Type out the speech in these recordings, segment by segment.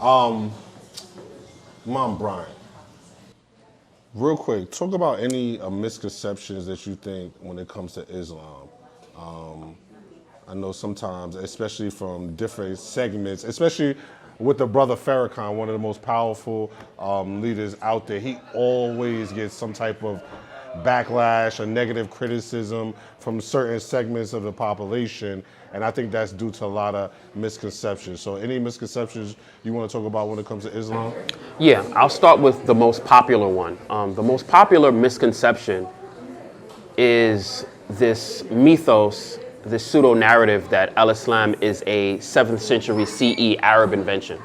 Imam Bryrant, real quick, talk about any misconceptions that you think when it comes to Islam. I know sometimes, especially from different segments, especially with the brother Farrakhan, one of the most powerful leaders out there, he always gets some type of backlash or negative criticism from certain segments of the population, and I think that's due to a lot of misconceptions. So any misconceptions you want to talk about when it comes to Islam? Yeah, I'll start with the most popular one. The most popular misconception is this mythos, this pseudo-narrative that al-Islam is a 7th century CE Arab invention.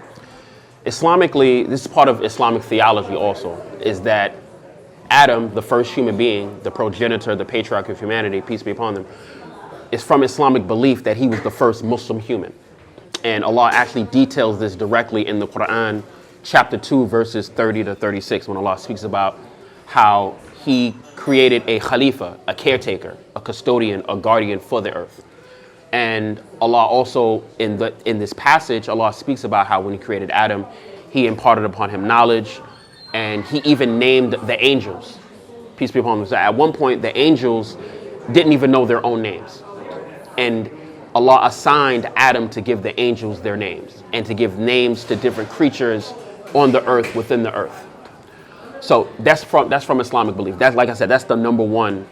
Islamically, this is part of Islamic theology also, is that Adam, the first human being, the progenitor, the patriarch of humanity, peace be upon them, is from Islamic belief that he was the first Muslim human. And Allah actually details this directly in the Quran, chapter 2, verses 30 to 36, when Allah speaks about how he created a khalifa, a caretaker, a custodian, a guardian for the earth. And Allah also, in this passage, Allah speaks about how when he created Adam, he imparted upon him knowledge, and he even named the angels, peace be upon them. So at one point, the angels didn't even know their own names. And Allah assigned Adam to give the angels their names and to give names to different creatures on the earth, within the earth. So that's from Islamic belief. That's, like I said, that's the number one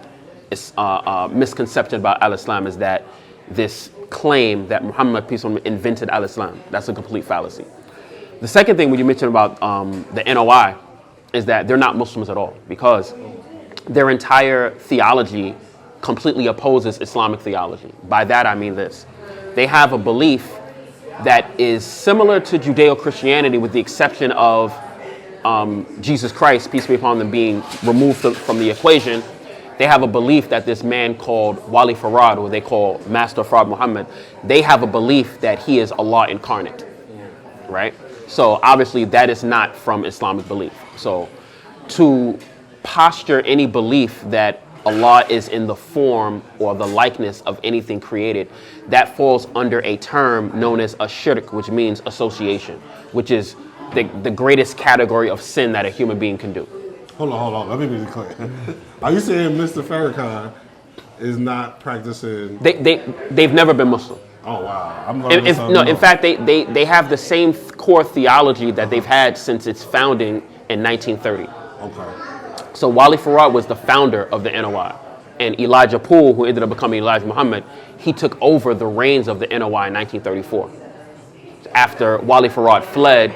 misconception about al-Islam, is that this claim that Muhammad, peace on him, invented al-Islam. That's a complete fallacy. The second thing when you mentioned about the NOI is that they're not Muslims at all, because their entire theology completely opposes Islamic theology. By that I mean this. They have a belief that is similar to Judeo-Christianity, with the exception of Jesus Christ, peace be upon them, being removed from the equation. They have a belief that this man called Wali Farad, or they call Master Farad Muhammad, they have a belief that he is Allah incarnate, right? So obviously that is not from Islamic belief. So to posture any belief that Allah is in the form or the likeness of anything created, that falls under a term known as a shirk, which means association, which is the greatest category of sin that a human being can do. Hold on. Let me be clear. Are you saying Mr. Farrakhan is not practicing? They've never been Muslim. Oh wow! I'm learning something. No, in fact, they have the same core theology that they've had since its founding in 1930. Okay. So Wali Farad was the founder of the NOI, and Elijah Poole, who ended up becoming Elijah Muhammad, he took over the reins of the NOI in 1934, after Wali Farad fled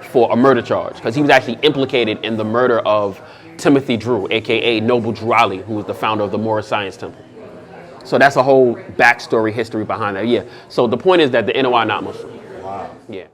for a murder charge, because he was actually implicated in the murder of Timothy Drew, aka Noble Drew Ali, who was the founder of the Moorish Science Temple. So that's a whole backstory history behind that. Yeah. So the point is that the NOI are not Muslim. Wow. Yeah.